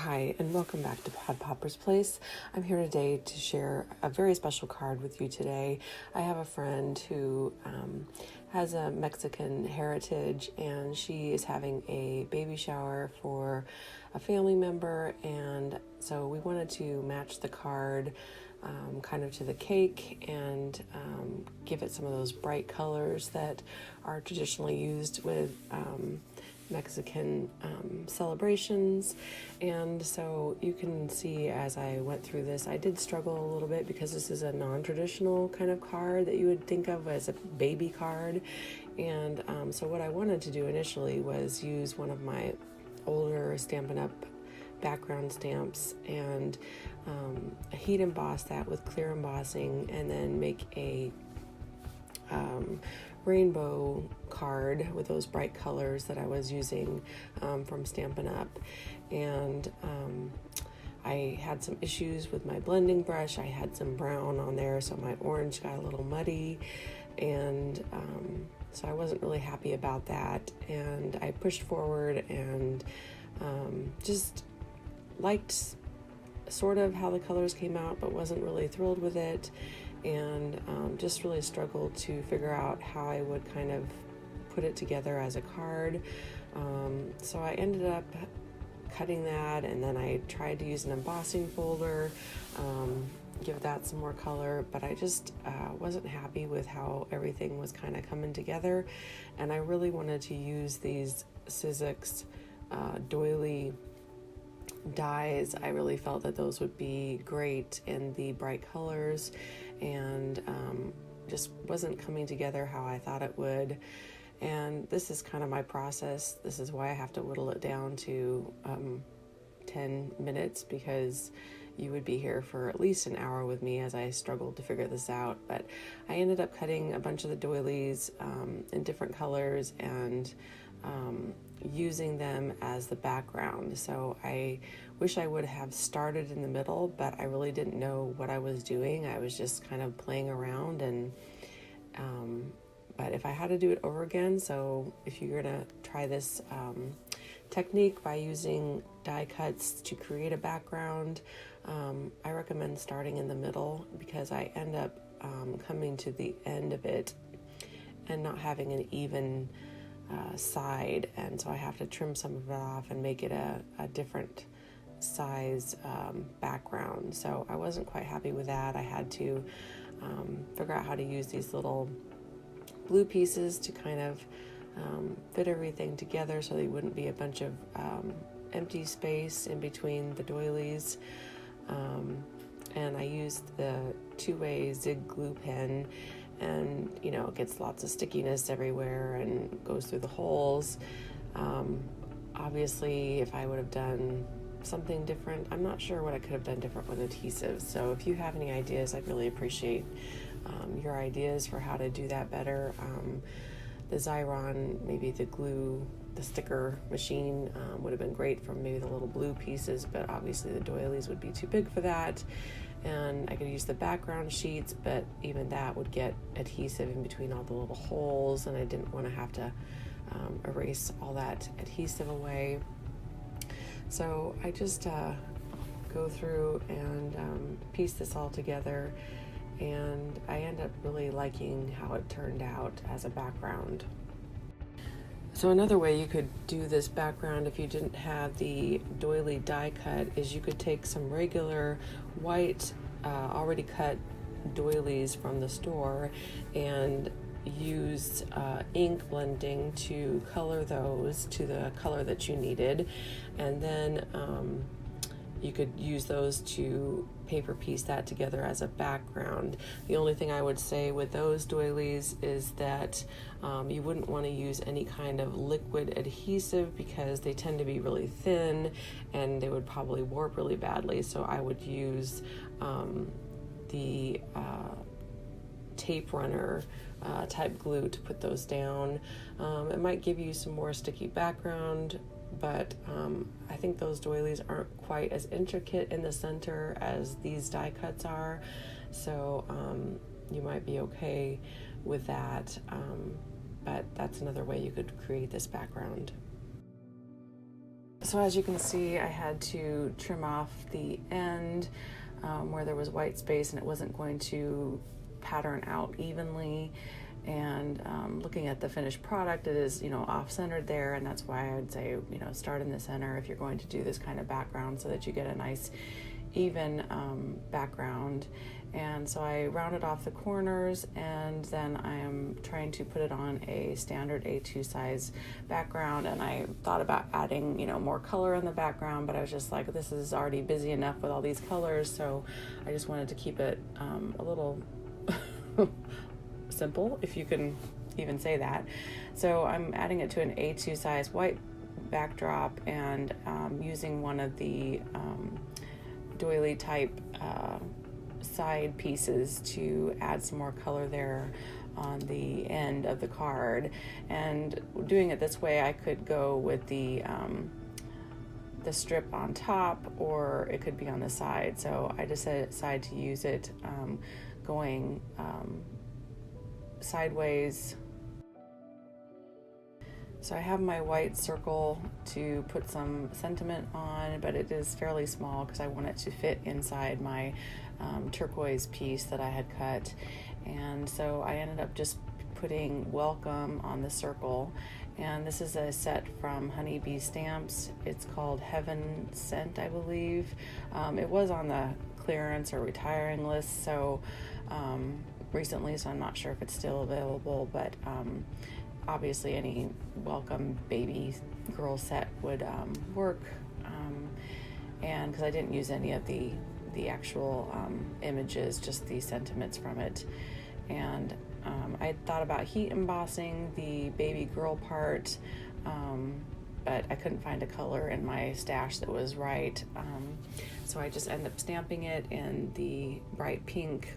Hi, and welcome back to Pod Popper's Place. I'm here today to share a very special card with you today. I have a friend who has a Mexican heritage, and she is having a baby shower for a family member, and so we wanted to match the card kind of to the cake and give it some of those bright colors that are traditionally used with Mexican celebrations. And so you can see as I went through this, I did struggle a little bit because this is a non-traditional kind of card that you would think of as a baby card. And so what I wanted to do initially was use one of my older Stampin' Up! Background stamps and heat emboss that with clear embossing, and then make a rainbow card with those bright colors that I was using from Stampin' Up! And I had some issues with my blending brush. I had some brown on there, so my orange got a little muddy, and so I wasn't really happy about that. And I pushed forward and just liked sort of how the colors came out, but wasn't really thrilled with it, and just really struggled to figure out how I would kind of put it together as a card. So I ended up cutting that, and then I tried to use an embossing folder, give that some more color, but I just wasn't happy with how everything was kind of coming together. And I really wanted to use these Sizzix doily dies. I really felt that those would be great in the bright colors, and just wasn't coming together how I thought it would. And this is kind of my process. This is why I have to whittle it down to 10 minutes, because you would be here for at least an hour with me as I struggled to figure this out. But I ended up cutting a bunch of the doilies in different colors and using them as the background. So I wish I would have started in the middle, but I really didn't know what I was doing. I was just kind of playing around, and but if I had to do it over again, so if you're gonna try this technique by using die cuts to create a background, I recommend starting in the middle, because I end up coming to the end of it and not having an even side, and so I have to trim some of it off and make it a different size background. So I wasn't quite happy with that. I had to figure out how to use these little blue pieces to kind of fit everything together so there wouldn't be a bunch of empty space in between the doilies. And I used the two-way zig glue pen, and it gets lots of stickiness everywhere and goes through the holes. Obviously, if I would have done something different, I'm not sure what I could have done different with adhesive. So if you have any ideas, I'd really appreciate your ideas for how to do that better. The Xyron, maybe the sticker machine would have been great for maybe the little blue pieces, but obviously the doilies would be too big for that. And I could use the background sheets, but even that would get adhesive in between all the little holes, and I didn't want to have to erase all that adhesive away. So I just go through and piece this all together, and I end up really liking how it turned out as a background. So another way you could do this background if you didn't have the doily die cut is you could take some regular white already cut doilies from the store and use ink blending to color those to the color that you needed, and then you could use those to paper piece that together as a background. The only thing I would say with those doilies is that you wouldn't want to use any kind of liquid adhesive, because they tend to be really thin and they would probably warp really badly. So I would use the tape runner type glue to put those down. It might give you some more sticky background, but I think those doilies aren't quite as intricate in the center as these die cuts are, so you might be okay with that, but that's another way you could create this background. So as you can see, I had to trim off the end where there was white space and it wasn't going to pattern out evenly. And looking at the finished product, it is, off-centered there, and that's why I would say, start in the center if you're going to do this kind of background so that you get a nice even background. And so I rounded off the corners, and then I am trying to put it on a standard A2 size background, and I thought about adding, more color in the background, but I was just like, this is already busy enough with all these colors, so I just wanted to keep it a little simple, if you can even say that. So I'm adding it to an A2 size white backdrop, and using one of the doily type side pieces to add some more color there on the end of the card. And doing it this way, I could go with the strip on top, or it could be on the side. So I decided to use it going sideways. So I have my white circle to put some sentiment on, but it is fairly small because I want it to fit inside my turquoise piece that I had cut. And so I ended up just putting welcome on the circle. And this is a set from Honeybee Stamps. It's called Heaven Sent, I believe. It was on the clearance or retiring list recently, so I'm not sure if it's still available, but obviously any welcome baby girl set would work, and because I didn't use any of the actual images, just the sentiments from it. And I thought about heat embossing the baby girl part, but I couldn't find a color in my stash that was right, so I just ended up stamping it in the bright pink.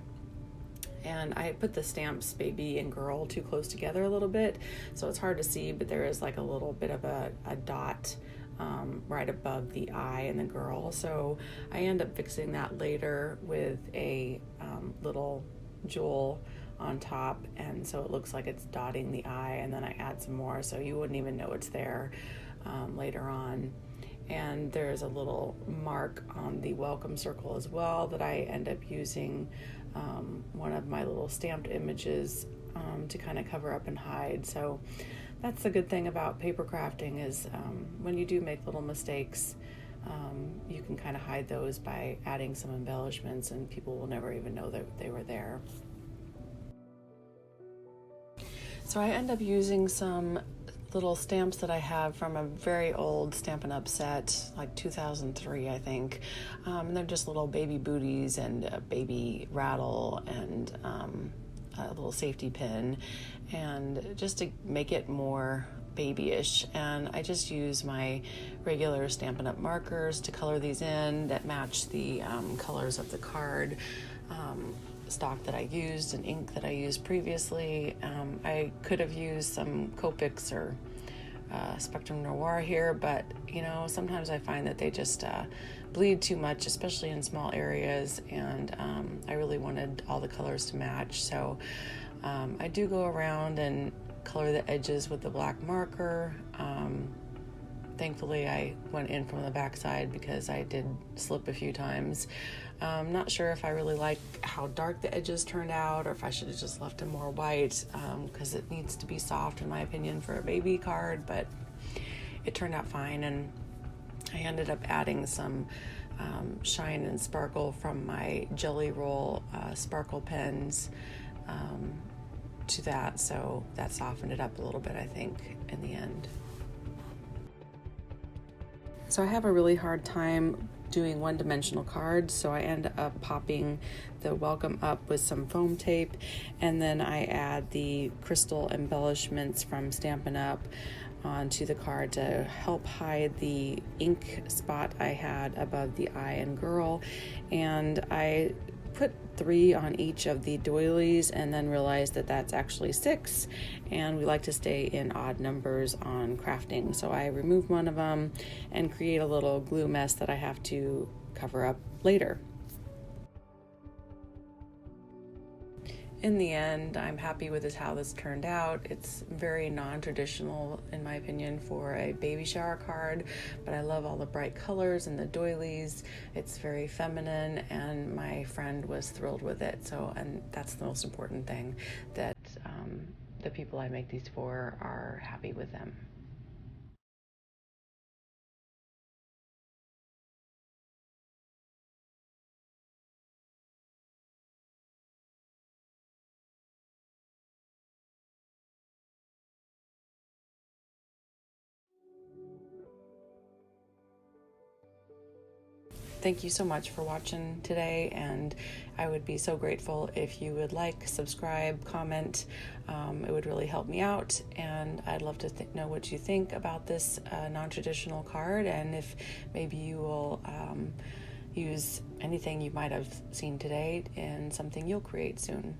And I put the stamps baby and girl too close together a little bit, so it's hard to see, but there is like a little bit of a dot right above the eye and the girl. So I end up fixing that later with a little jewel on top, and so it looks like it's dotting the eye, and then I add some more so you wouldn't even know it's there later on. And there's a little mark on the welcome circle as well that I end up using one of my little stamped images to kind of cover up and hide. So that's the good thing about paper crafting is when you do make little mistakes, you can kind of hide those by adding some embellishments, and people will never even know that they were there. So I end up using some little stamps that I have from a very old Stampin' Up set, like 2003, I think. And they're just little baby booties and a baby rattle and a little safety pin, and just to make it more babyish. And I just use my regular Stampin' Up markers to color these in that match the colors of the card stock that I used and ink that I used previously. I could have used some Copics or Spectrum Noir here, but sometimes I find that they just bleed too much, especially in small areas, and I really wanted all the colors to match. So I do go around and color the edges with the black marker. Thankfully, I went in from the backside because I did slip a few times. Not sure if I really like how dark the edges turned out, or if I should have just left them more white, because it needs to be soft, in my opinion, for a baby card, but it turned out fine. And I ended up adding some shine and sparkle from my Jelly Roll sparkle pens to that, so that softened it up a little bit, I think, in the end. So I have a really hard time doing one-dimensional cards, so I end up popping the welcome up with some foam tape, and then I add the crystal embellishments from Stampin' Up! Onto the card to help hide the ink spot I had above the eye and girl. And I put 3 on each of the doilies and then realized that that's actually 6, and we like to stay in odd numbers on crafting. So I remove one of them and create a little glue mess that I have to cover up later. in the end, I'm happy with how this turned out. It's very non-traditional, in my opinion, for a baby shower card, but I love all the bright colors and the doilies. It's very feminine, and my friend was thrilled with it. And that's the most important thing, that the people I make these for are happy with them. Thank you so much for watching today, and I would be so grateful if you would like, subscribe, comment. It would really help me out, and I'd love to know what you think about this non-traditional card, and if maybe you will use anything you might have seen today in something you'll create soon.